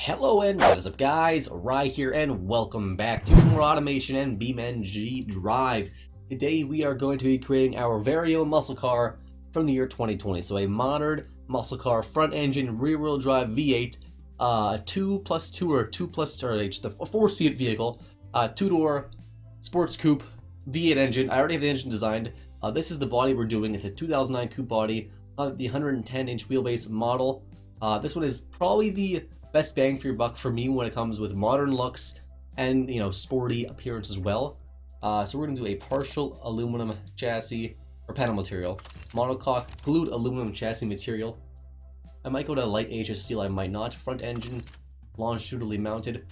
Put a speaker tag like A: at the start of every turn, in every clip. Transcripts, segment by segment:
A: Hello and what is up guys, Rai here and welcome back to some more automation and BeamNG.Drive. Today we are going to be creating our very own muscle car from the year 2020. So a modern muscle car, front engine, rear wheel drive V8, 2+2 or 2+, a 4-seat vehicle, 2-door sports coupe, V8 engine. I already have the engine designed. This is the body we're doing. It's a 2009 coupe body, the 110-inch wheelbase model. This one is probably the best bang for your buck for me when it comes with modern looks and, you know, sporty appearance as well. So we're going to do a partial aluminum chassis or panel material, monocoque glued aluminum chassis material. I might go to light HS steel, I might not. Front engine longitudinally mounted,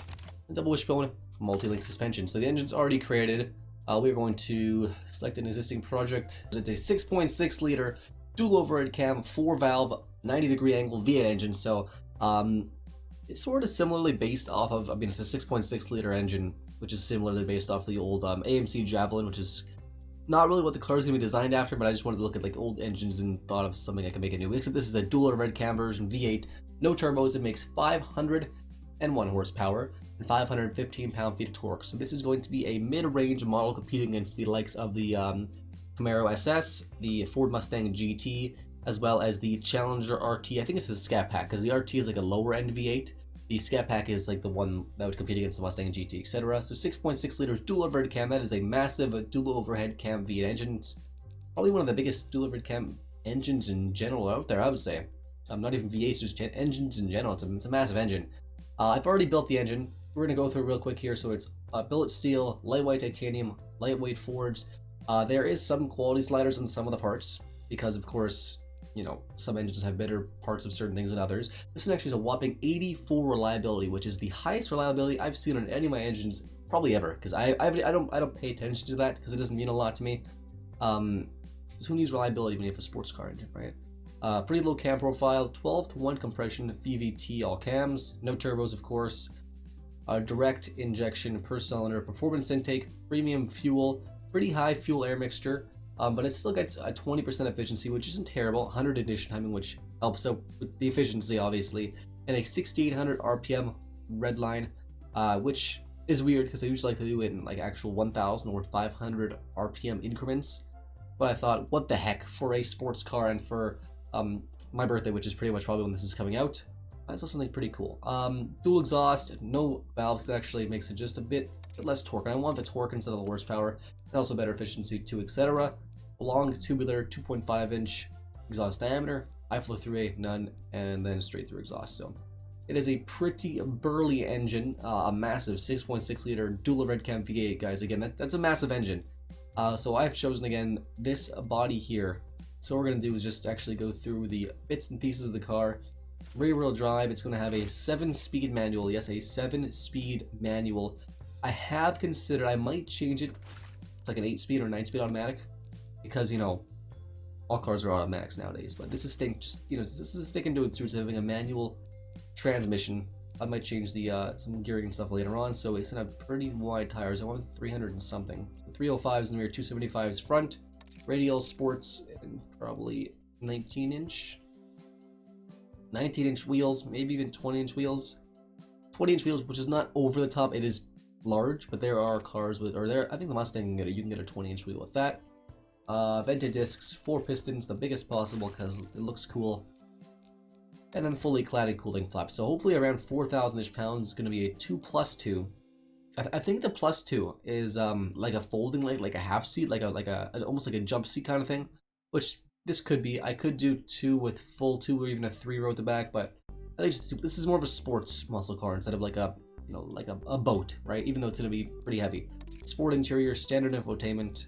A: double wishbone multi-link suspension. So the engine's already created. We're going to select an existing project. It's a 6.6 liter dual overhead cam 4-valve 90-degree angle V8 engine. So it's sort of similarly based off of, it's a 6.6 liter engine, which is similarly based off the old AMC Javelin, which is not really what the car is going to be designed after, but I just wanted to look at like old engines and thought of something I can make it new. Except this is a dual overhead cam version V8, no turbos. It makes 501 horsepower and 515 pound-feet of torque. So this is going to be a mid-range model competing against the likes of the Camaro SS, the Ford Mustang GT, as well as the Challenger RT. I think it's a Scat Pack, because the RT is like a lower end V8. The Scat Pack is like the one that would compete against the Mustang GT, etc. So 6.6 liter dual overhead cam. That is a massive dual overhead cam V8 engine. It's probably one of the biggest dual overhead cam engines in general out there, I would say. Not even V8s, just engines in general. It's a massive engine. I've already built the engine. We're going to go through real quick here. So it's billet steel, lightweight titanium, lightweight forged. There is some quality sliders on some of the parts, because of course, you know, some engines have better parts of certain things than others. This one actually is a whopping 84 reliability, which is the highest reliability I've seen on any of my engines probably ever. Because I don't pay attention to that because it doesn't mean a lot to me. Because who needs reliability when you have a sports car engine, right? Pretty low cam profile, 12:1 compression, VVT all cams, no turbos of course. Direct injection per cylinder, performance intake, premium fuel, pretty high fuel air mixture. But it still gets a 20% efficiency, which isn't terrible. 100 ignition timing, which helps out with the efficiency, obviously. And a 6,800 RPM red line, which is weird because I usually like to do it in like actual 1,000 or 500 RPM increments. But I thought, what the heck, for a sports car and for my birthday, which is pretty much probably when this is coming out, I saw something pretty cool. Dual exhaust, no valves. That actually makes it just a bit less torque. I want the torque instead of the horsepower, and also better efficiency too, etc. Long tubular 2.5-inch exhaust diameter, high flow through A, none, and then straight through exhaust. So it is a pretty burly engine, a massive 6.6 liter dual overhead cam V8, guys. Again, that's a massive engine. So I've chosen again this body here. So what we're gonna do is just actually go through the bits and pieces of the car. Rear wheel drive, it's gonna have a 7-speed manual. Yes, a 7-speed manual. I have considered I might change it to like an 8-speed or 9-speed automatic, because, you know, all cars are automatics nowadays. But this is sticking to it through having a manual transmission. I might change the some gearing and stuff later on. So it's gonna have pretty wide tires. I want 300 and something. 305s in the rear, 275s front, radial sports, and probably 19-inch wheels, maybe even 20-inch wheels. 20-inch wheels, which is not over the top. It is large, but there are cars with, or there, I think the Mustang you can get a 20-inch wheel with that. Vented discs, 4 pistons, the biggest possible because it looks cool. And then fully cladded cooling flaps. So hopefully around 4,000-ish pounds is going to be a 2+2. I think the +2 is like a folding, like a half seat, like almost like a jump seat kind of thing. Which this could be. I could do 2 with full 2 or even a 3 row at the back, but I think just this is more of a sports muscle car instead of like a, you know, like a boat, right? Even though it's going to be pretty heavy. Sport interior, standard infotainment.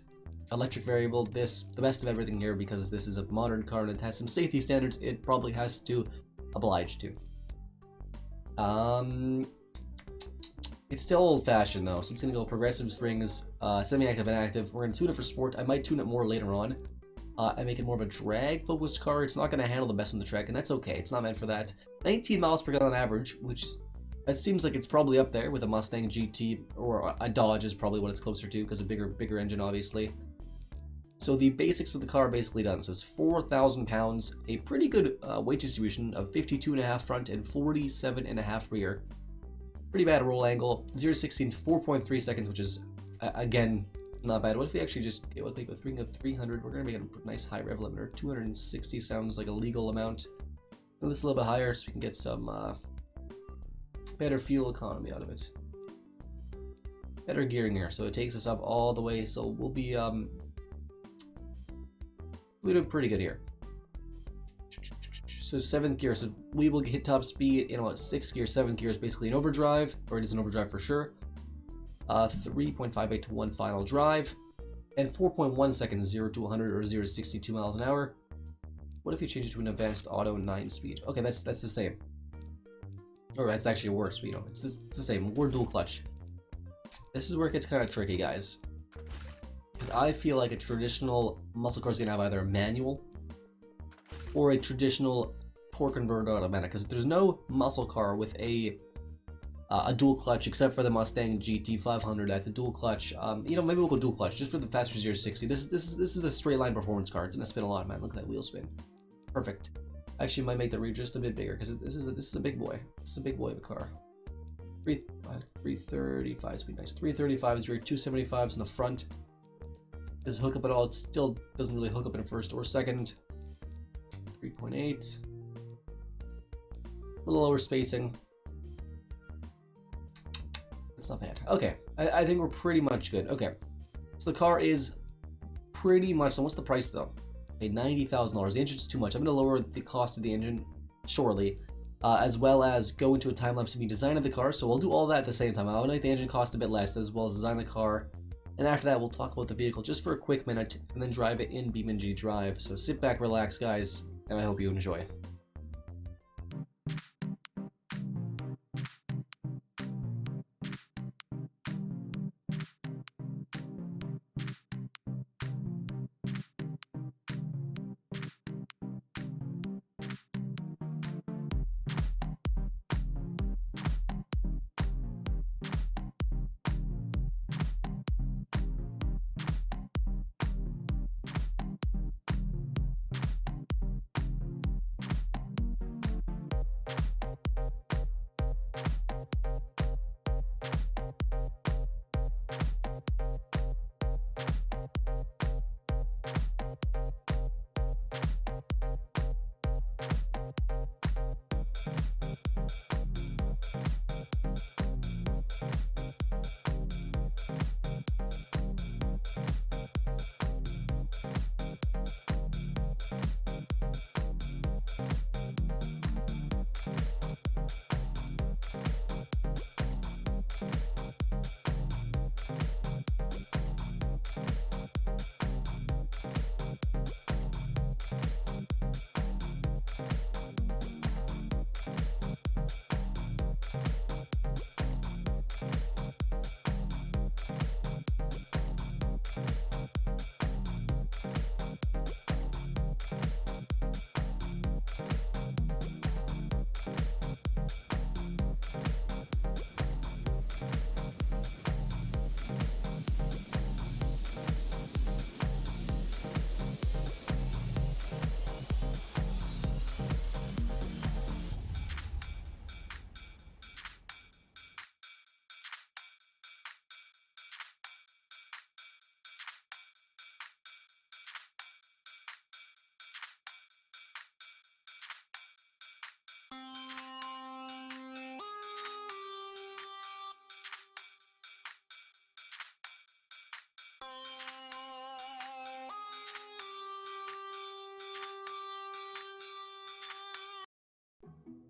A: Electric variable, the best of everything here, because this is a modern car and it has some safety standards it probably has to oblige to. It's still old-fashioned though, so it's gonna go progressive springs, semi-active and active. We're gonna tune it for sport. I might tune it more later on and make it more of a drag-focused car. It's not gonna handle the best on the track, and that's okay. It's not meant for that. 19 miles per gallon average, which it seems like it's probably up there with a Mustang GT, or a Dodge is probably what it's closer to because a bigger engine, obviously. So the basics of the car are basically done. So it's 4,000 pounds, a pretty good weight distribution of 52.5 front and 47.5 rear. Pretty bad roll angle. 0 to 60 in 4.3 seconds, which is, again, not bad. What if we actually just, okay, what if we go 300? We're going to make a nice high rev limiter. 260 sounds like a legal amount. Move this a little bit higher so we can get some better fuel economy out of it. Better gearing here. So it takes us up all the way. So we'll be, we do pretty good here. So 7th gear, so we will hit top speed in what, 6th gear, 7th gear is basically an overdrive, or it is an overdrive for sure. 3.58 to 1 final drive, and 4.1 seconds 0 to 100 or 0 to 62 miles an hour. What if you change it to an advanced auto 9 speed? Okay, that's the same. Or that's actually worse, but you know, it's the same. We're dual clutch. This is where it gets kind of tricky, guys. Because I feel like a traditional muscle car is gonna have either a manual or a traditional torque converter automatic. Because there's no muscle car with a dual clutch except for the Mustang GT 500. That's a dual clutch. You know, maybe we'll go dual clutch just for the faster 0 to 60. This is a straight line performance car. It's gonna spin a lot, man. Look at that wheel spin. Perfect. Actually, might make the rear just a bit bigger because this is a big boy. This is a big boy of a car. 335 is nice. 335 is rear, 275s in the front. Doesn't hook up at all. It still doesn't really hook up in first or second. 3.8. A little lower spacing. It's not bad. Okay, I think we're pretty much good. Okay, so the car is pretty much. So what's the price though? Okay, $90,000. The engine's too much. I'm gonna lower the cost of the engine shortly, as well as go into a time lapse of me designing the car. So we'll do all that at the same time. I'll make the engine cost a bit less, as well as design the car. And after that, we'll talk about the vehicle just for a quick minute, and then drive it in BeamNG.Drive. So sit back, relax, guys, and I hope you enjoy.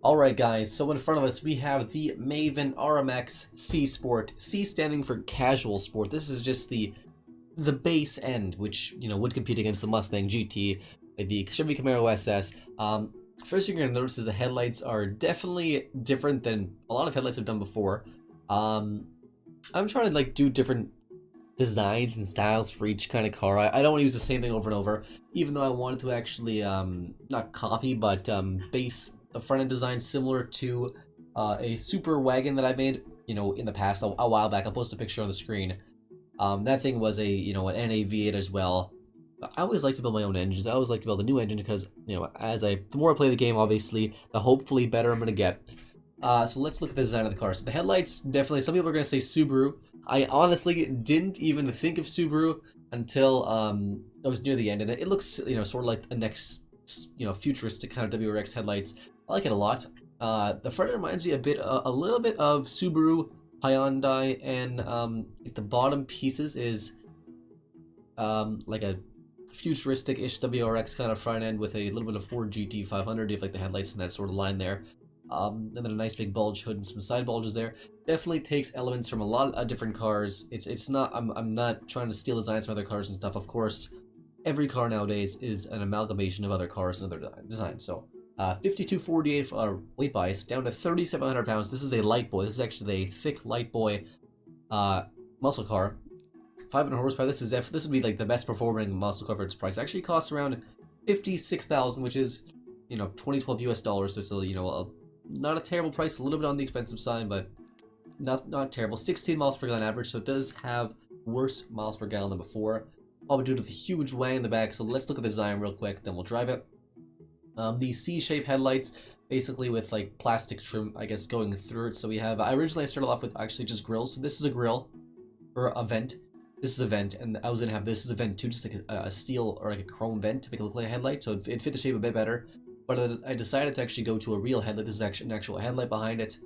A: Alright guys, so in front of us we have the Maven RMX C Sport. C standing for casual sport. This is just the base end, which, you know, would compete against the Mustang GT, the Chevy Camaro SS. First thing you're going to notice is the headlights are definitely different than a lot of headlights I've done before. I'm trying to like do different designs and styles for each kind of car. I don't want to use the same thing over and over, even though I wanted to actually not copy, but base a front end design similar to a super wagon that I made, you know, in the past a while back. I'll post a picture on the screen. That thing was a, you know, an NA V8 as well. I always like to build my own engines. I always like to build a new engine because, you know, the more I play the game, obviously, the hopefully better I'm gonna get. So let's look at the design of the car. So the headlights, definitely, some people are gonna say Subaru. I honestly didn't even think of Subaru until I was near the end, and it looks, you know, sort of like a next, you know, futuristic kind of WRX headlights. I like it a lot. The front reminds me a little bit of Subaru, Hyundai, and the bottom pieces is like a futuristic-ish WRX kind of front end with a little bit of Ford GT 500. You have like the headlights and that sort of line there. And then a nice big bulge hood and some side bulges there. Definitely takes elements from a lot of different cars. It's not, I'm not trying to steal designs from other cars and stuff. Of course, every car nowadays is an amalgamation of other cars and other designs. So 5248 weight bias down to 3,700 pounds. This is a light boy. This is actually a thick light boy muscle car. 500 horsepower. This would be like the best performing muscle car for its price. It actually costs around 56,000, which is, you know, 2012 US dollars. So it's you know, not a terrible price. A little bit on the expensive side, but not terrible. 16 miles per gallon average, so it does have worse miles per gallon than before. Probably due to the huge wang in the back. So let's look at the design real quick, then we'll drive it. The C-shaped headlights, basically with like plastic trim, I guess, going through it. So we have. I originally started off with actually just grills. So this is a grill or a vent. This is a vent, and I was gonna have this is a vent too, just like a steel or like a chrome vent to make it look like a headlight, so it fit the shape a bit better. But I decided to actually go to a real headlight. This is actually an actual headlight behind it.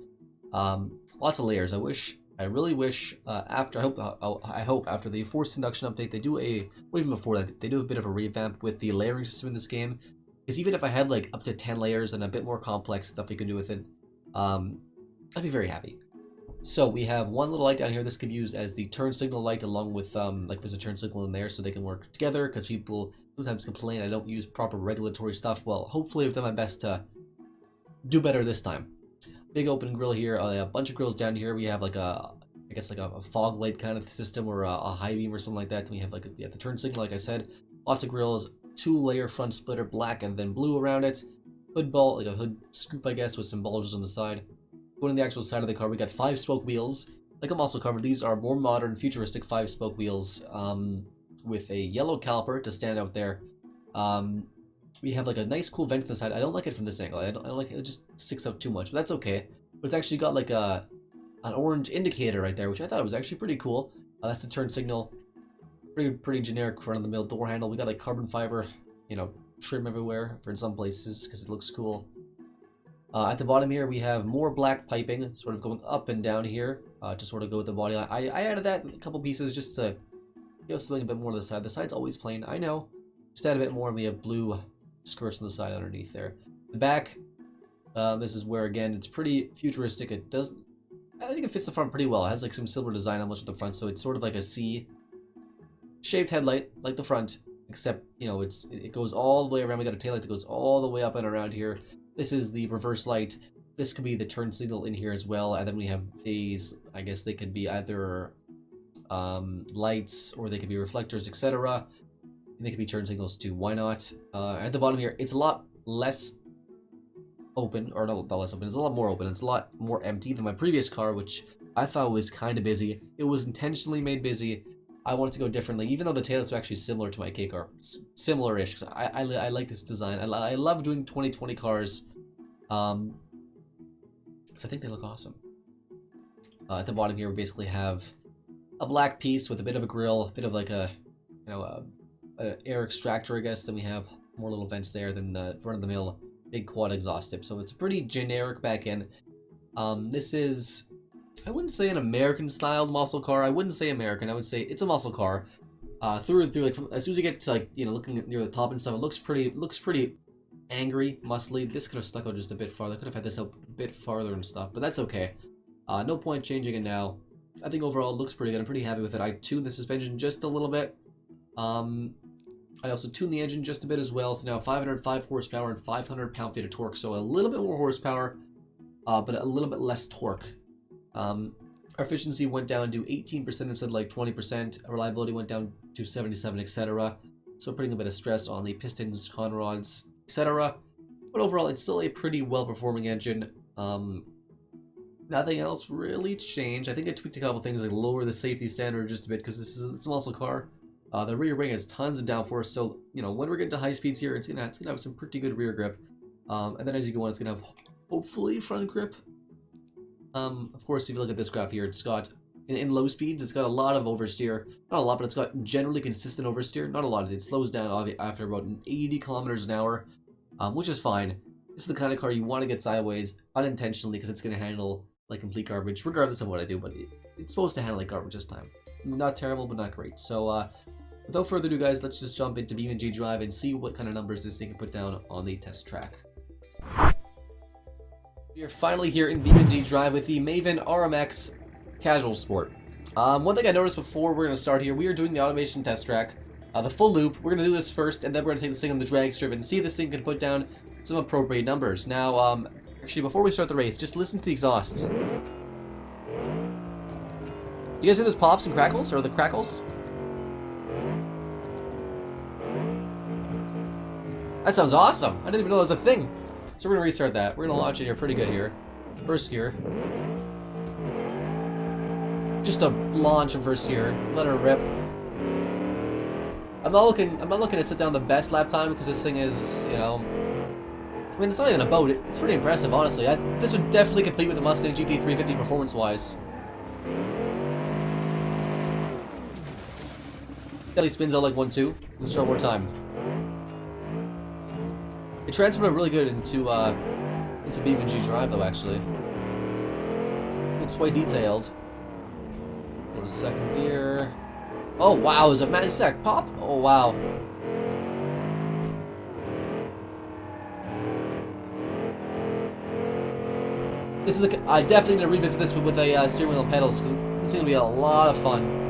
A: Lots of layers. I really wish after I hope after the forced induction update they do or even before that they do a bit of a revamp with the layering system in this game. Because even if I had like up to 10 layers and a bit more complex stuff you can do with it, I'd be very happy. So we have one little light down here. This could be used as the turn signal light along with, like there's a turn signal in there so they can work together because people sometimes complain I don't use proper regulatory stuff. Well, hopefully I've done my best to do better this time. Big open grill here, a bunch of grills down here. We have like I guess like a fog light kind of system or a high beam or something like that. Then we have like the turn signal, like I said. Lots of grills, 2-layer front splitter, black and then blue around it. Hood ball, like a hood scoop I guess with some bulges on the side. Going on the actual side of the car, we got 5-spoke wheels. Like I'm also covered, these are more modern, futuristic 5-spoke wheels with a yellow caliper to stand out there. We have like a nice cool vent to the side. I don't like it from this angle. I don't like it. It just sticks out too much, but that's okay. But it's actually got like an orange indicator right there, which I thought was actually pretty cool. That's the turn signal. Pretty generic front of the mill door handle. We got like carbon fiber, you know, trim everywhere for in some places because it looks cool. At the bottom here, we have more black piping, sort of going up and down here to sort of go with the body line. I added that in a couple pieces just to give us something a bit more to the side. The side's always plain, I know. Just add a bit more, and we have blue skirts on the side underneath there. The back, this is where, again, it's pretty futuristic. I think it fits the front pretty well. It has like some silver design on much of the front, so it's sort of like a C-shaped headlight, like the front, except, you know, it goes all the way around. We got a taillight that goes all the way up and around here. This is the reverse light. This could be the turn signal in here as well. And then we have these, I guess they could be either lights or they could be reflectors, etc. And they could be turn signals too. Why not? At the bottom here, it's a lot less open, or not less open, it's a lot more open. It's a lot more empty than my previous car, which I thought was kind of busy. It was intentionally made busy. I wanted to go differently, even though the taillights are actually similar to my K car. Similar-ish, because I like this design. I love doing 2020 cars, because I think they look awesome. At the bottom here, we basically have a black piece with a bit of a grill, a bit of like a, you know, a air extractor, I guess. Then we have more little vents there than the front-of-the-mill big quad exhaust tip. So it's a pretty generic back end. This is, I wouldn't say an American-styled muscle car. I wouldn't say American. I would say it's a muscle car. Through and through, like as soon as you get to like, you know, looking near the top and stuff, it looks pretty angry, muscly. This could have stuck out just a bit farther. Could have had this out a bit farther and stuff, but that's okay. No point changing it now. I think overall it looks pretty good. I'm pretty happy with it. I tuned the suspension just a little bit. I also tuned the engine just a bit as well. So now 505 horsepower and 500 pound-feet of torque. So a little bit more horsepower, but a little bit less torque. Our efficiency went down to 18% instead of like 20%. Reliability went down to 77, etc. So putting a bit of stress on the pistons, con rods, etc. But overall, it's still a pretty well-performing engine. Nothing else really changed. I think I tweaked a couple things, like lower the safety standard just a bit because it's a muscle car. The rear wing has tons of downforce, so you know when we're getting to high speeds here, it's gonna have some pretty good rear grip. And then as you go on, it's gonna have hopefully front grip. Of course, if you look at this graph here, it's got in low speeds, it's got a lot of oversteer. Not a lot, but it's got generally consistent oversteer. Not a lot. It slows down after about 80 kilometers an hour, which is fine. This is the kind of car you want to get sideways unintentionally because it's going to handle like complete garbage, regardless of what I do. But it's supposed to handle like garbage this time. Not terrible, but not great. So without further ado, guys, let's just jump into BeamNG.Drive and see what kind of numbers this thing can put down on the test track. We are finally here in BeamNG.Drive with the Maven RMX Casual Sport. One thing I noticed before we're going to start here, we are doing the automation test track, the full loop. We're going to do this first, and then we're going to take this thing on the drag strip and see if this thing can put down some appropriate numbers. Now, actually, before we start the race, just listen to the exhaust. Do you guys hear those pops and crackles, or the crackles? That sounds awesome! I didn't even know that was a thing. So we're going to restart that. We're going to launch it here pretty good here. First gear. Just a launch of first gear. Let her rip. I'm not looking to sit down the best lap time because this thing is, you know, I mean, it's not even a boat. It's pretty impressive, honestly. This would definitely compete with the Mustang GT350 performance-wise. Definitely spins out like 1-2. Let's try one more time. It transported really good into BeamNG.Drive though, actually. Looks quite detailed. Go to second gear. Oh wow, is it Mustang pop? Oh wow. This is I definitely need to revisit this with a steering wheel and pedals because this is gonna be a lot of fun.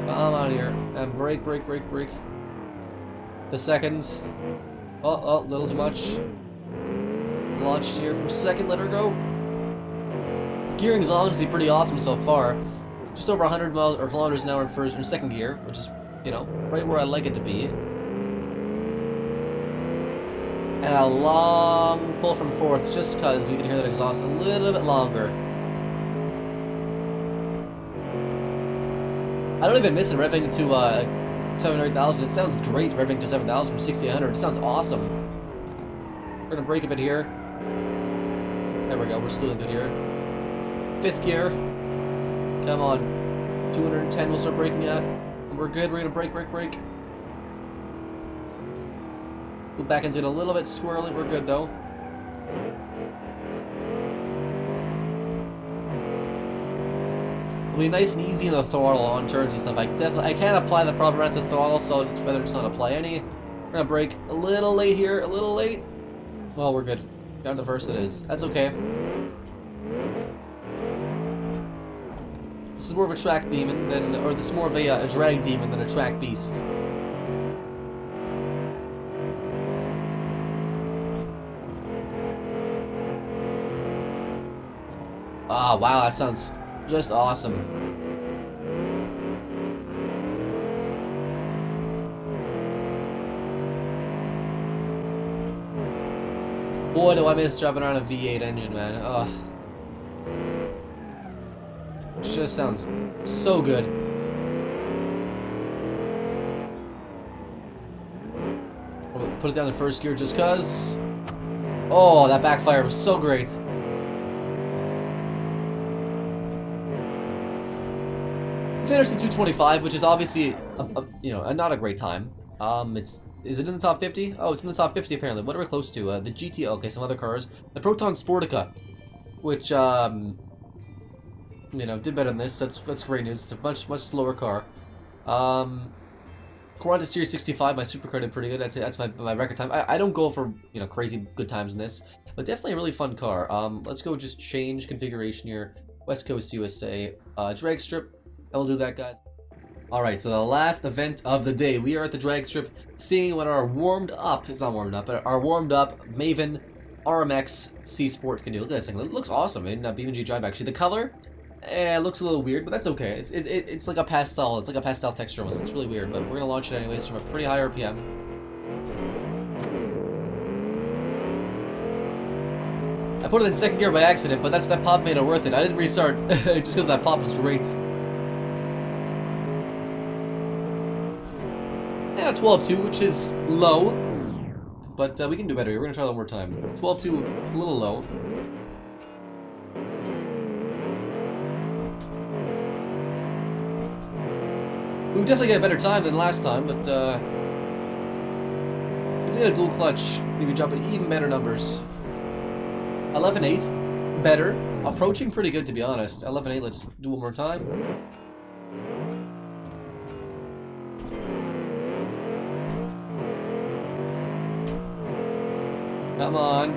A: Come on here. And brake. The second. Oh, little too much. Launched here from second, let her go. Gearing is honestly pretty awesome so far. Just over 100 miles or kilometers an hour in second gear, which is, you know, right where I like it to be. And a long pull from fourth, just because we can hear that exhaust a little bit longer. I don't even miss it revving to 700,000. It sounds great revving to 7,000 from 6,800. It sounds awesome. We're gonna brake a bit here. There we go. We're still good here. Fifth gear. Come on. 210. We'll start braking at. And we're good. We're gonna brake. Go back into it a little bit squirrely. We're good though. It'll be nice and easy on the throttle on turns and stuff. I can't apply the proper amount of throttle, so I'd rather just not apply any. We're gonna brake a little late here, a little late. Well, we're good. Down to the first it is. That's okay. This is more of a track demon than, or this is more of a drag demon than a track beast. Ah, wow, that sounds just awesome. Boy, do I miss driving around a V8 engine, man. Ugh. It just sounds so good. Put it down in first gear just cuz. Oh, that backfire was so great. Finished at 225, which is obviously, you know, not a great time. Is it in the top 50? Oh, it's in the top 50 apparently. What are we close to? The GT. Okay, some other cars. The Proton Sportica, which you know, did better than this. That's great news. It's a much slower car. Quanta Series 65, my supercar did pretty good. That's my record time. I don't go for, you know, crazy good times in this, but definitely a really fun car. Let's go just change configuration here. West Coast USA, drag strip. And we'll do that, guys. Alright, so the last event of the day. We are at the drag strip, seeing what our warmed up, it's not warmed up, but our warmed up Maven RMX C Sport can do. Look at this thing, it looks awesome in BeamNG.Drive actually. The color, it looks a little weird, but that's okay. It's like a pastel, it's like a pastel texture almost. It's really weird, but we're gonna launch it anyways from a pretty high RPM. I put it in second gear by accident, but that pop made it worth it. I didn't restart just because that pop was great. Yeah, 12.2, which is low, but we can do better here. We're gonna try one more time. 12.2, it's a little low. We would definitely get a better time than last time, but if we had a dual clutch, we could drop in even better numbers. 11.8, better. Approaching pretty good, to be honest. 11.8, let's do one more time. Come on.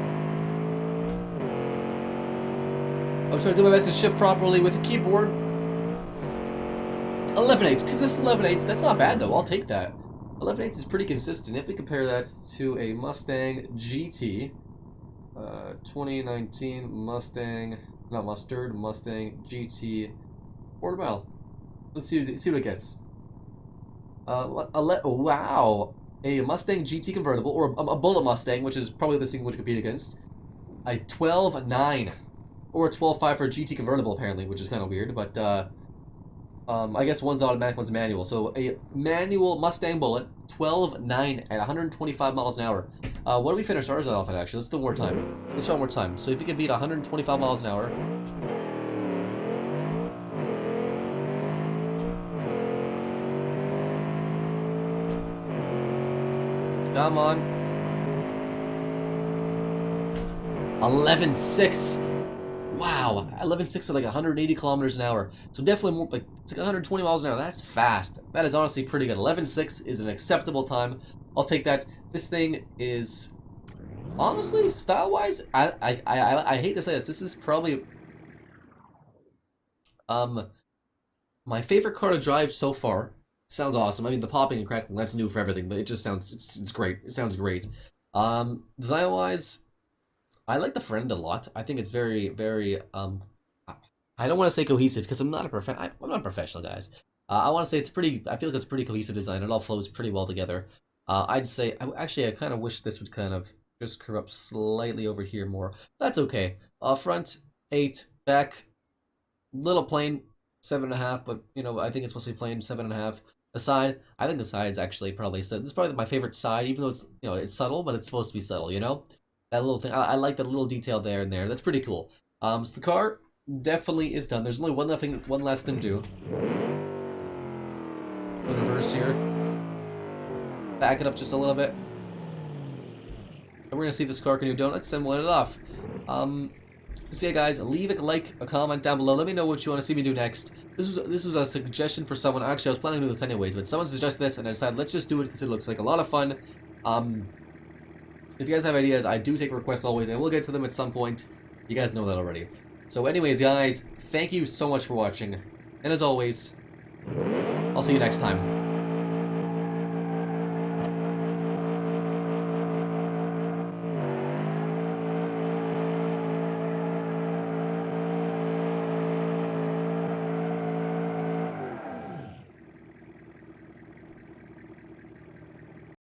A: I'm trying to do my best to shift properly with the keyboard. 11.8, because this is 11.8, that's not bad though, I'll take that. 11.8 is pretty consistent. If we compare that to a Mustang GT, 2019 Mustang, not Mustard, Mustang GT quarter mile. Let's see what it gets. Wow, a Mustang GT convertible, or a Bullet Mustang, which is probably this thing would compete against. A 12.9, or a 12.5 for a GT convertible apparently, which is kind of weird, but I guess one's automatic, one's manual. So a manual Mustang Bullet, 12.9 at 125 miles an hour. What do we finish ours off at, actually? Let's do one more time. Let's try one more time. So if you can beat 125 miles an hour. Come on. 11.6. Wow, 11.6 at like 180 kilometers an hour. So definitely more, like, it's like 120 miles an hour. That's fast. That is honestly pretty good. 11.6 is an acceptable time. I'll take that. This thing is, honestly, style-wise, I hate to say this. This is probably my favorite car to drive so far. Sounds awesome. I mean, the popping and crackling, that's new for everything, but it just sounds, it's great. It sounds great. Design-wise, I like the front end a lot. I think it's very, very, I don't want to say cohesive because I'm not a professional, guys. I want to say it's pretty, I feel like it's pretty cohesive design. It all flows pretty well together. I'd say, I kind of wish this would kind of just curve up slightly over here more. That's okay. Front, 8, back, little plain, 7.5, but, you know, I think it's supposed to be plain, 7.5. The side, I think the side's actually probably, this is probably my favorite side, even though it's, you know, it's subtle, but it's supposed to be subtle, you know? That little thing, I like that little detail there and there. That's pretty cool. So the car definitely is done. There's only one last thing to do. Go reverse here. Back it up just a little bit. And we're gonna see if this car can do donuts and we'll end it off. So yeah, guys, leave a like, a comment down below. Let me know what you want to see me do next. This was a suggestion for someone. Actually, I was planning to do this anyways, but someone suggested this, and I decided let's just do it because it looks like a lot of fun. If you guys have ideas, I do take requests always, and we'll get to them at some point. You guys know that already. So anyways, guys, thank you so much for watching. And as always, I'll see you next time.